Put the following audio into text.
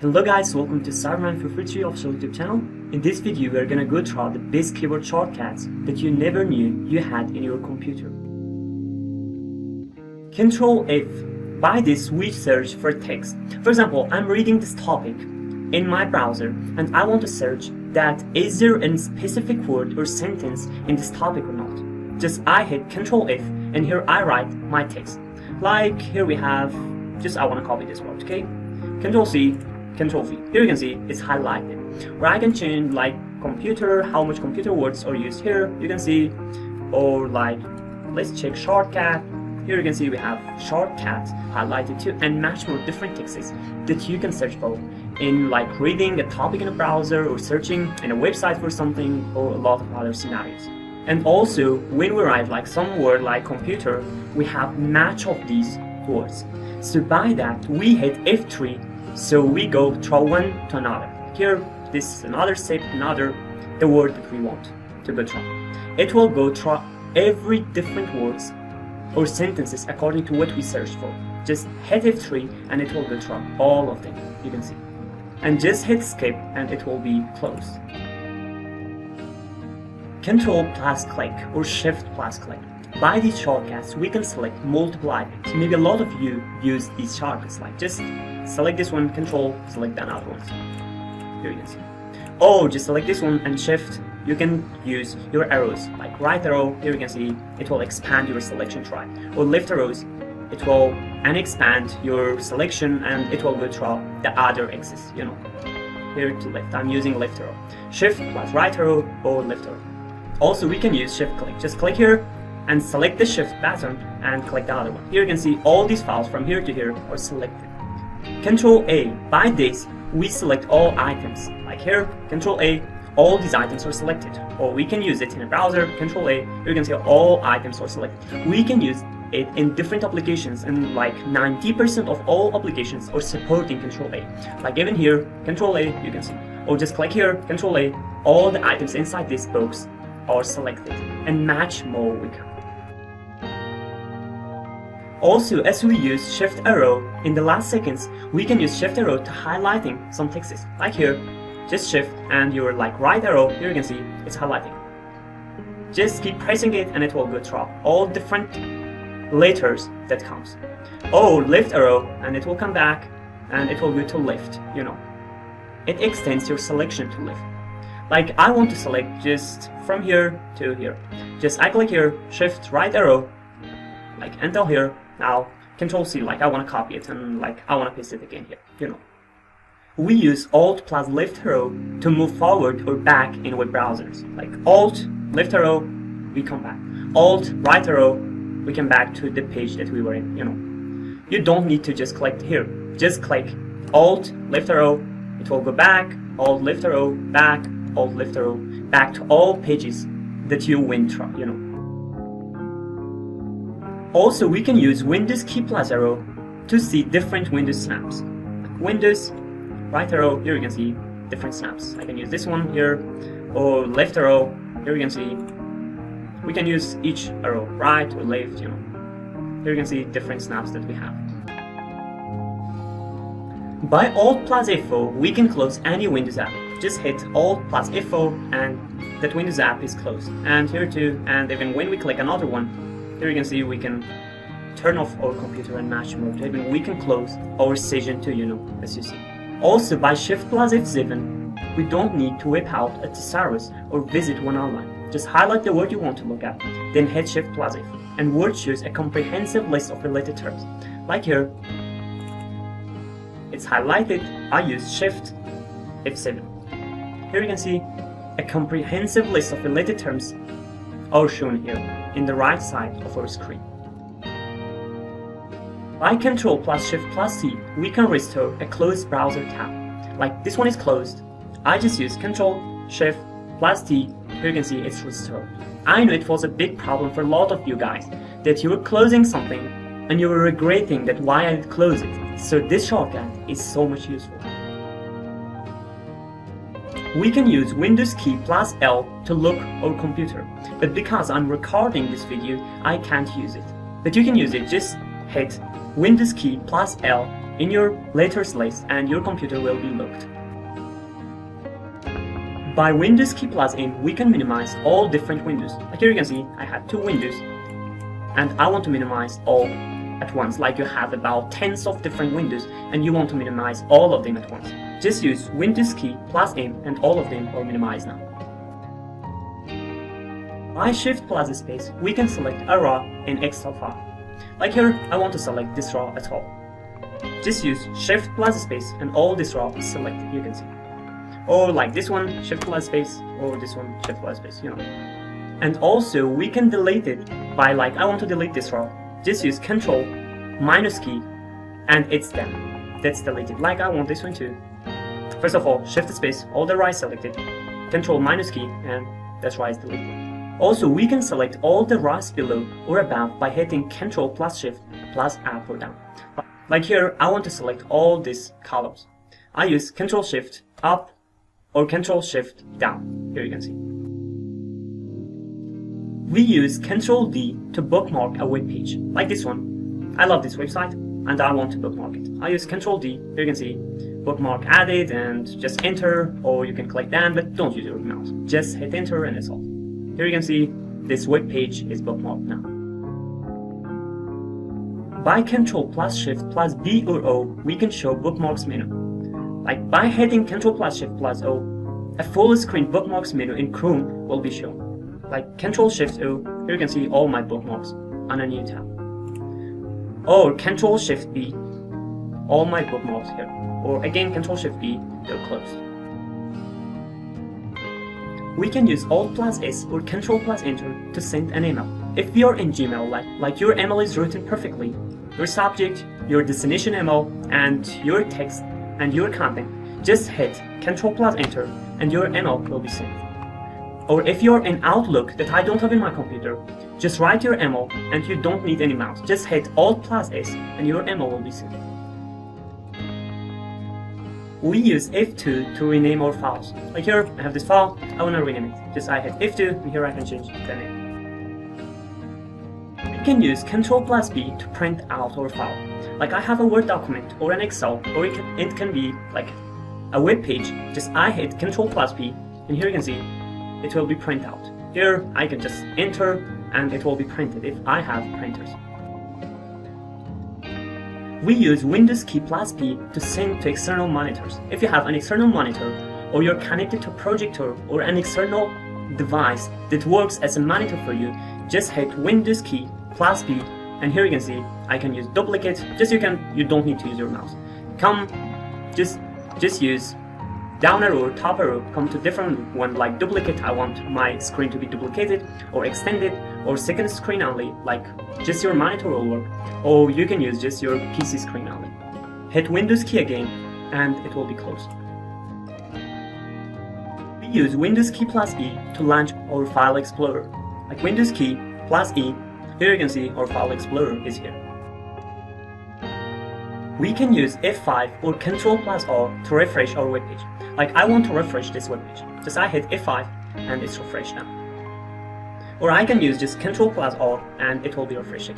Hello guys, welcome to Cyberman433 official YouTube channel. In this video we are gonna go through the best keyboard shortcuts that you never knew you had in your computer. CTRL F. By this we search for text. For example, I'm reading this topic in my browser and I want to search that is there any specific word or sentence in this topic or not. Just I hit CTRL F and here I write my text. Like here we have, just I want to copy this word, okay? CTRL C, CTRL V. Here you can see it's highlighted. Where I can change like computer, how much computer words are used here, you can see. Or like, let's check shortcut. Here you can see we have shortcuts highlighted too, and much more different texts that you can search for in like reading a topic in a browser or searching in a website for something or a lot of other scenarios. And also when we write like some word like computer, we have match of these words. So by that we hit F3, so we go through one to another. Here this is another step, another the word that we want to go through. It will go through every different words or sentences according to what we searched for. Just hit F3 and it will go through all of them, you can see. And just hit skip and it will be closed. CTRL plus click or Shift plus click. By these shortcuts we can select multiple items. Maybe a lot of you use these shortcuts, like just select this one, Control, select another one. Here you can see. Or just select this one and Shift. You can use your arrows, like right arrow, here you can see it will expand your selection to right. Or left arrows, it will expand your selection and it will go through the other axis, you know. Here to left, I'm using left arrow. Shift plus right arrow or left arrow. Also we can use Shift click. Just click here and select the Shift button and click the other one. Here you can see all these files from here to here are selected. CTRL A. By this we select all items. Like here, CTRL A, all these items are selected. Or we can use it in a browser, CTRL A, here you can see all items are selected. We can use it in different applications, and like 90% of all applications are supporting CTRL A. Like even here, CTRL A, you can see. Or just click here, CTRL A, all the items inside this box are selected, and much more we can. Also, as we use Shift arrow in the last seconds, we can use Shift arrow to highlighting some texts. Like here, just Shift and your like right arrow, here you can see it's highlighting. Just keep pressing it and it will go through all different letters that comes. Or left arrow and it will come back and it will go to left, you know. It extends your selection to left. Like I want to select just from here to here. Just I click here, Shift right arrow, like until here. Now CTRL C, like I want to copy it and like I want to paste it again here, you know. We use Alt plus left arrow to move forward or back in web browsers. Like Alt, left arrow, we come back. Alt, right arrow, we come back to the page that we were in, you know. You don't need to just click here. Just click Alt, left arrow, it will go back, Alt, left arrow, back, Alt, left arrow, back to all pages that you went through, you know. Also, we can use Windows key plus arrow to see different Windows snaps. Like Windows, right arrow, here you can see different snaps. I can use this one here, or left arrow, here you can see. We can use each arrow, right or left, you know. Here you can see different snaps that we have. By Alt plus F4, we can close any Windows app. Just hit Alt plus F4 and that Windows app is closed. And here too, and even when we click another one, here you can see we can turn off our computer and match mode. Even we can close our session too, you know, as you see. Also by Shift plus F7, we don't need to whip out a Thesaurus or visit one online. Just highlight the word you want to look at, then hit Shift plus F, and word shows a comprehensive list of related terms. Like here, it's highlighted, I use Shift F7. Here you can see a comprehensive list of related terms are shown here in the right side of our screen. By CTRL plus Shift plus C, we can restore a closed browser tab. Like this one is closed, I just use CTRL Shift plus T, here you can see it's restored. I know it was a big problem for a lot of you guys, that you were closing something and you were regretting that why I closed it. So this shortcut is so much useful. We can use Windows key plus L to lock our computer, but because I'm recording this video, I can't use it. But you can use it, just hit Windows key plus L in your letters list and your computer will be locked. By Windows key plus M, we can minimize all different windows. Like here you can see, I have 2 windows, and I want to minimize all at once. Like you have about tens of different windows, and you want to minimize all of them at once. Just use Windows key plus M, and all of them are minimized now. By Shift plus space, we can select a raw and Excel file. Like here, I want to select this raw at all. Just use Shift plus space, and all this raw is selected, you can see. Or like this one, Shift plus space, or this one, Shift plus space, you know. And also, we can delete it by like, I want to delete this raw. Just use Control minus key, and it's done. That's deleted. Like I want this one too. First of all, Shift space, all the raw is selected. Control minus key, and that's raw is deleted. Also, we can select all the raws below or above by hitting Control plus Shift plus up or down. Like here, I want to select all these columns. I use Control Shift up or Control Shift down. Here you can see. We use Control D to bookmark a web page, like this one. I love this website and I want to bookmark it. I use Control D. Here you can see bookmark added, and just enter, or you can click down, but don't use your mouse. Just hit enter and it's all. Here you can see this web page is bookmarked now. By Control plus Shift plus B or O, we can show bookmarks menu. Like by hitting Control plus Shift plus O, a full screen bookmarks menu in Chrome will be shown. Like Control Shift O, here you can see all my bookmarks on a new tab. Or Control Shift B, all my bookmarks here. Or again Control Shift B, they're closed. We can use Alt plus S or Control plus Enter to send an email. If you're in Gmail, like your email is written perfectly, your subject, your destination email, and your text and your content, just hit Control plus Enter and your email will be sent. Or if you're in Outlook that I don't have in my computer, just write your email and you don't need any mouse. Just hit Alt plus S and your email will be sent. We use F2 to rename our files. Like here, I have this file, I want to rename it. Just I hit F2 and here I can change the name. We can use Control plus B to print out our file. Like I have a Word document or an Excel, or it can be like a web page. Just I hit Control plus B and here you can see it will be printed out. Here I can just enter and it will be printed if I have printers. We use Windows key plus P to sync to external monitors. If you have an external monitor, or you're connected to a projector or an external device that works as a monitor for you, just hit Windows key plus P, and here you can see I can use duplicate. You don't need to use your mouse. Just use down arrow or top arrow, come to different one like duplicate. I want my screen to be duplicated or extended, or second screen only, like just your monitor will work, or you can use just your PC screen only. Hit Windows key again and it will be closed. We use Windows key plus E to launch our file explorer. Like Windows key plus E, here you can see our file explorer is here. We can use F5 or Control plus R to refresh our web page. Like I want to refresh this web page. Just I hit F5 and it's refreshed now. Or I can use just Control plus R and it will be refreshing.